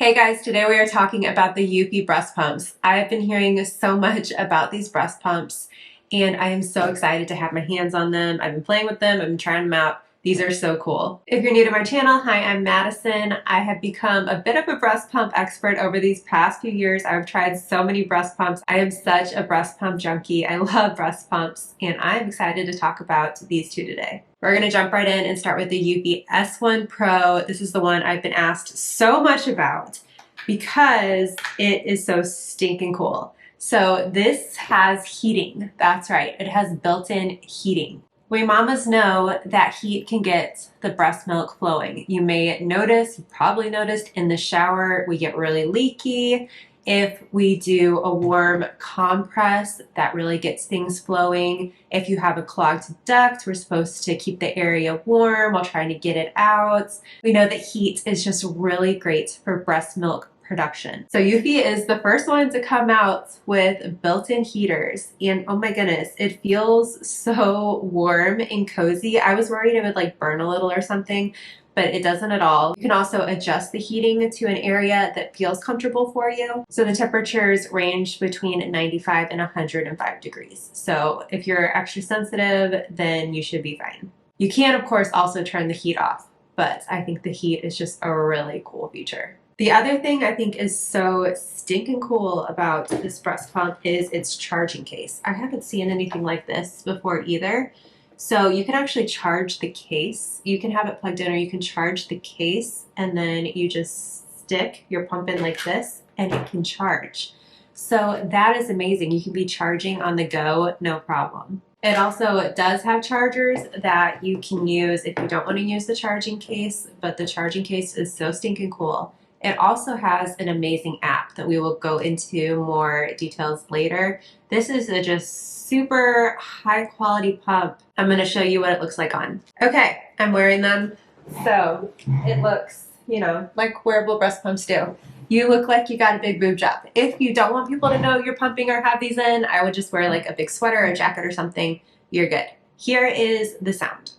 Hey guys, today we are talking about the Eufy breast pumps. I have been hearing so much about these breast pumps and I am so excited to have my hands on them. I've been playing with them, I've been trying them out. These are so cool. If you're new to my channel, hi, I'm Madison. I have become a bit of a breast pump expert over these past few years. I've tried so many breast pumps. I am such a breast pump junkie. I love breast pumps and I'm excited to talk about these two today. We're gonna jump right in and start with the Eufy S1 Pro. This is the one I've been asked so much about because it is so stinking cool. So this has heating. That's right, it has built-in heating. We mamas know that heat can get the breast milk flowing. You may notice, you probably noticed in the shower, we get really leaky. If we do a warm compress, that really gets things flowing. If you have a clogged duct, we're supposed to keep the area warm while trying to get it out. We know that heat is just really great for breast milk production. So Eufy is the first one to come out with built-in heaters, and oh my goodness, it feels so warm and cozy. I was worried it would like burn a little or something, but it doesn't at all. You can also adjust the heating to an area that feels comfortable for you. So the temperatures range between 95 and 105 degrees. So if you're extra sensitive, then you should be fine. You can, of course, also turn the heat off, but I think the heat is just a really cool feature. The other thing I think is so stinking cool about this breast pump is its charging case. I haven't seen anything like this before either. So you can actually charge the case. You can have it plugged in or you can charge the case and then you just stick your pump in like this and it can charge. So that is amazing. You can be charging on the go, no problem. It also does have chargers that you can use if you don't want to use the charging case, but the charging case is so stinking cool. It also has an amazing app that we will go into more details later. This is a just super high quality pump. I'm going to show you what it looks like on. Okay, I'm wearing them. So it looks, you know, like wearable breast pumps do. You look like you got a big boob job. If you don't want people to know you're pumping or have these in, I would just wear like a big sweater or a jacket or something. You're good. Here is the sound.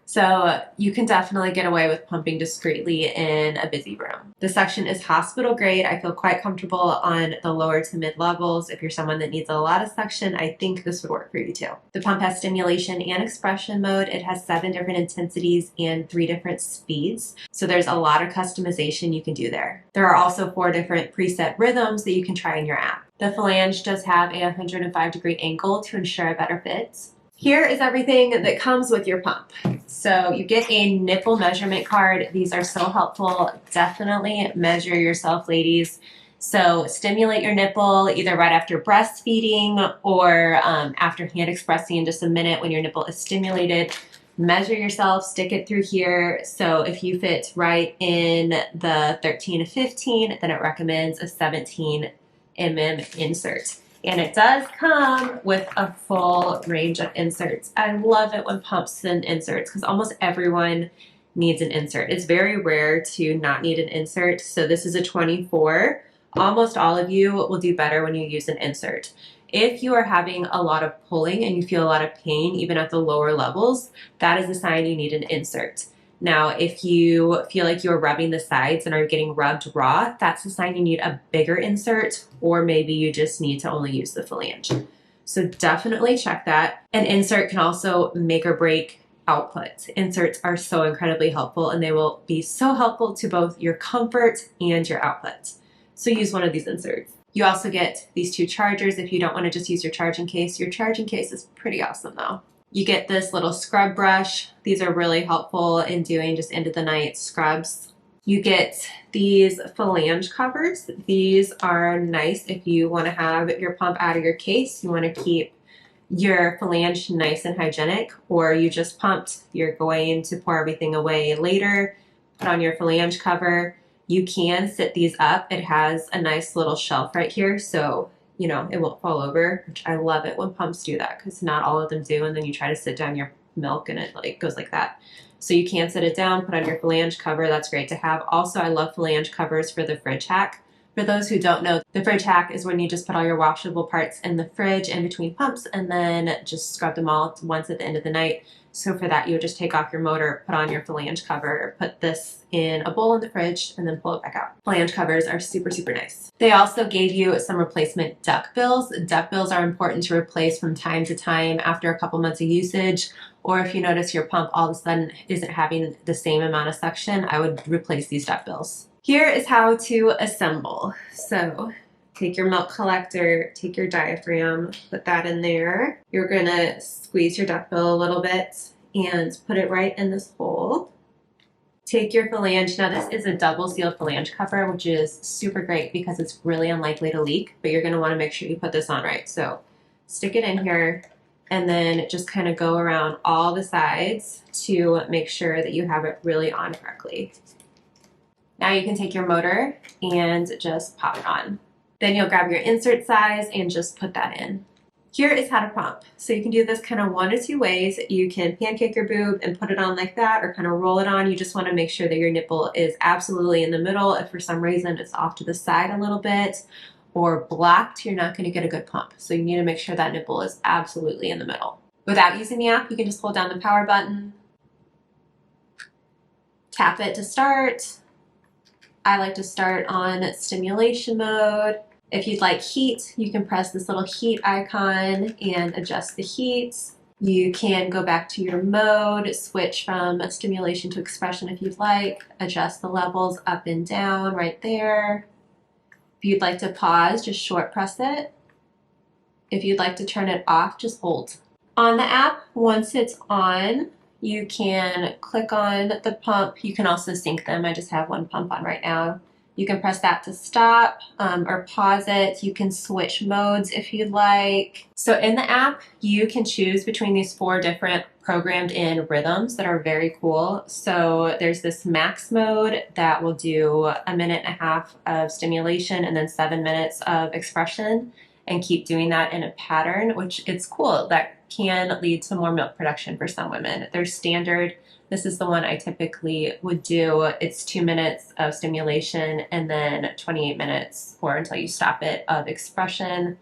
So you can definitely get away with pumping discreetly in a busy room. The suction is hospital grade. I feel quite comfortable on the lower to mid levels. If you're someone that needs a lot of suction, I think this would work for you too. The pump has stimulation and expression mode. It has 7 different intensities and 3 different speeds. So there's a lot of customization you can do there. There are also 4 different preset rhythms that you can try in your app. The flange does have a 105-degree angle to ensure a better fit. Here is everything that comes with your pump. So you get a nipple measurement card. These are so helpful. Definitely measure yourself, ladies. So stimulate your nipple either right after breastfeeding or after hand expressing in just a minute when your nipple is stimulated. Measure yourself, stick it through here. So if you fit right in the 13 to 15, then it recommends a 17 mm insert. And it does come with a full range of inserts. I love it when pumps send inserts because almost everyone needs an insert. It's very rare to not need an insert. So this is a 24. Almost all of you will do better when you use an insert. If you are having a lot of pulling and you feel a lot of pain, even at the lower levels, that is a sign you need an insert. Now, if you feel like you're rubbing the sides and are getting rubbed raw, that's a sign you need a bigger insert, or maybe you just need to only use the flange. So definitely check that. An insert can also make or break output. Inserts are so incredibly helpful and they will be so helpful to both your comfort and your output. So use one of these inserts. You also get these 2 chargers if you don't want to just use your charging case. Your charging case is pretty awesome though. You get this little scrub brush. These are really helpful in doing just end of the night scrubs. You get these flange covers. These are nice if you want to have your pump out of your case. You want to keep your flange nice and hygienic, or you just pumped. You're going to pour everything away later. Put on your flange cover. You can sit these up. It has a nice little shelf right here, so you know, it won't fall over, which I love it when pumps do that because not all of them do, and then you try to sit down your milk and it like goes like that. So you can sit it down, put on your flange cover. That's great to have. Also, I love flange covers for the fridge hack. For those who don't know, the fridge hack is when you just put all your washable parts in the fridge in between pumps and then just scrub them all once at the end of the night. So for that, you would just take off your motor, put on your flange cover, put this in a bowl in the fridge, and then pull it back out. Flange covers are super, super nice. They also gave you some replacement duckbills. Duckbills are important to replace from time to time after a couple months of usage, or if you notice your pump all of a sudden isn't having the same amount of suction, I would replace these duckbills. Here is how to assemble. So take your milk collector, take your diaphragm, put that in there. You're gonna squeeze your duckbill a little bit and put it right in this hole. Take your flange. Now this is a double sealed flange cover, which is super great because it's really unlikely to leak, but you're gonna wanna make sure you put this on right. So stick it in here and then just kind of go around all the sides to make sure that you have it really on correctly. Now you can take your motor and just pop it on. Then you'll grab your insert size and just put that in. Here is how to pump. So you can do this kind of one of two ways. You can pancake your boob and put it on like that, or kind of roll it on. You just want to make sure that your nipple is absolutely in the middle. If for some reason it's off to the side a little bit or blocked, you're not going to get a good pump. So you need to make sure that nipple is absolutely in the middle. Without using the app, you can just hold down the power button, tap it to start. I like to start on stimulation mode. If you'd like heat, you can press this little heat icon and adjust the heat. You can go back to your mode, switch from stimulation to expression if you'd like, adjust the levels up and down right there. If you'd like to pause, just short press it. If you'd like to turn it off, just hold. On the app, once it's on, you can click on the pump. You can also sync them. I just have one pump on right now. You can press that to stop or pause it. You can switch modes if you'd like. So in the app, you can choose between these 4 different programmed in rhythms that are very cool. So there's this max mode that will do 1.5 minutes of stimulation and then 7 minutes of expression, and keep doing that in a pattern, which it's cool. That can lead to more milk production for some women. There's standard. This is the one I typically would do. It's 2 minutes of stimulation and then 28 minutes or until you stop it of expression.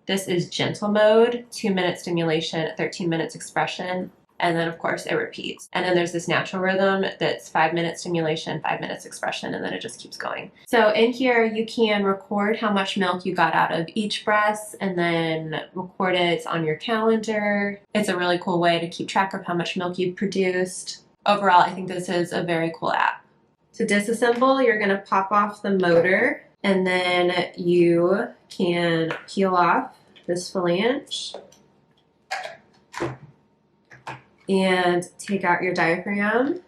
This is gentle mode, 2 minute stimulation, 13 minutes expression. And then of course it repeats. And then there's this natural rhythm that's 5 minutes stimulation, 5 minutes expression, and then it just keeps going. So in here you can record how much milk you got out of each breast and then record it on your calendar. It's a really cool way to keep track of how much milk you produced. Overall, I think this is a very cool app. To disassemble, you're gonna pop off the motor and then you can peel off this flange and take out your diaphragm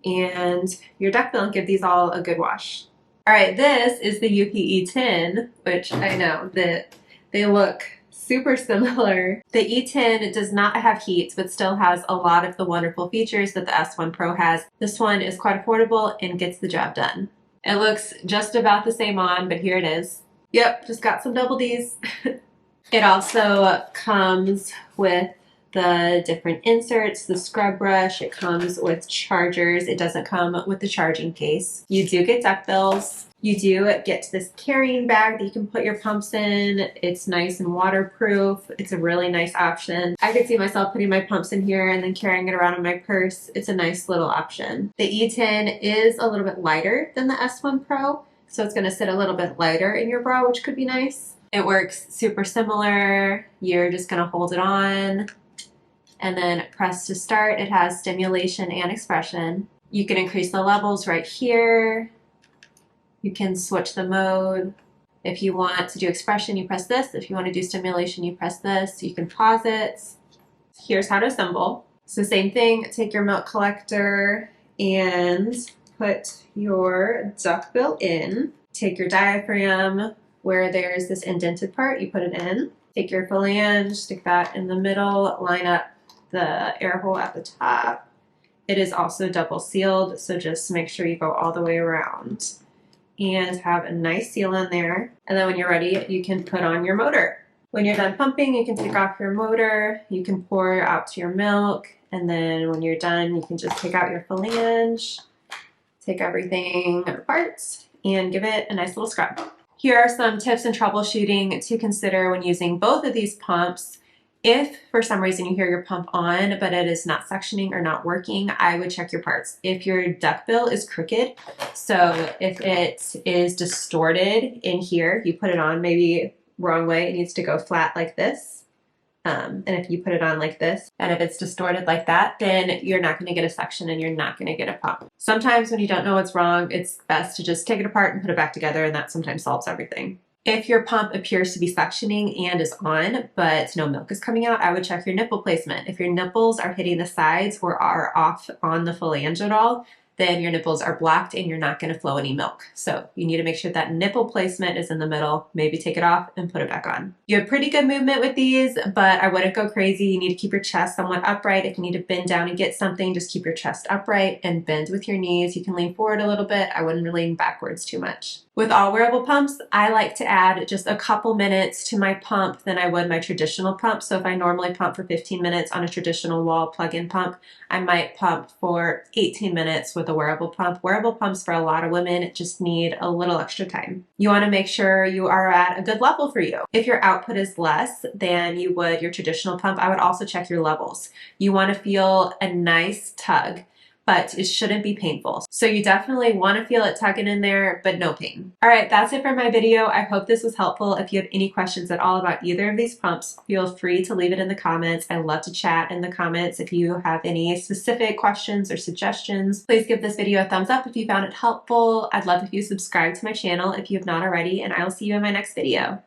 and your duckbill and give these all a good wash. All right, this is the Eufy E10, which I know that they look super similar. The E10 does not have heat, but still has a lot of the wonderful features that the S1 Pro has. This one is quite affordable and gets the job done. It looks just about the same on, but here it is. Yep, just got some double Ds. It also comes with the different inserts, the scrub brush. It comes with chargers. It doesn't come with the charging case. You do get duckbills. You do get this carrying bag that you can put your pumps in. It's nice and waterproof. It's a really nice option. I could see myself putting my pumps in here and then carrying it around in my purse. It's a nice little option. The E10 is a little bit lighter than the S1 Pro, so it's going to sit a little bit lighter in your bra, which could be nice. It works super similar. You're just going to hold it on and then press to start. It has stimulation and expression. You can increase the levels right here. You can switch the mode. If you want to do expression, you press this. If you want to do stimulation, you press this. You can pause it. Here's how to assemble. So same thing, take your milk collector and put your duckbill in. Take your diaphragm, where there's this indented part, you put it in. Take your flange, stick that in the middle, line up the air hole at the top. It is also double sealed, so just make sure you go all the way around and have a nice seal in there. And then when you're ready, you can put on your motor. When you're done pumping, you can take off your motor, you can pour out your milk, and then when you're done, you can just take out your flange, take everything apart, and give it a nice little scrub. Here are some tips and troubleshooting to consider when using both of these pumps. If for some reason you hear your pump on, but it is not suctioning or not working, I would check your parts. If your duckbill is crooked, so if it is distorted in here, you put it on maybe wrong way, it needs to go flat like this. And if you put it on like this, and if it's distorted like that, then you're not going to get a suction and you're not going to get a pump. Sometimes when you don't know what's wrong, it's best to just take it apart and put it back together, and that sometimes solves everything. If your pump appears to be suctioning and is on, but no milk is coming out, I would check your nipple placement. If your nipples are hitting the sides or are off on the phalange at all, then your nipples are blocked and you're not going to flow any milk. So you need to make sure that nipple placement is in the middle. Maybe take it off and put it back on. You have pretty good movement with these, but I wouldn't go crazy. You need to keep your chest somewhat upright. If you need to bend down and get something, just keep your chest upright and bend with your knees. You can lean forward a little bit. I wouldn't lean backwards too much. With all wearable pumps, I like to add just a couple minutes to my pump than I would my traditional pump. So if I normally pump for 15 minutes on a traditional wall plug-in pump, I might pump for 18 minutes with a wearable pump. Wearable pumps for a lot of women just need a little extra time. You want to make sure you are at a good level for you. If your output is less than you would your traditional pump, I would also check your levels. You want to feel a nice tug, but it shouldn't be painful. So you definitely want to feel it tugging in there, but no pain. All right, that's it for my video. I hope this was helpful. If you have any questions at all about either of these pumps, feel free to leave it in the comments. I love to chat in the comments. If you have any specific questions or suggestions, please give this video a thumbs up if you found it helpful. I'd love if you subscribe to my channel if you have not already, and I will see you in my next video.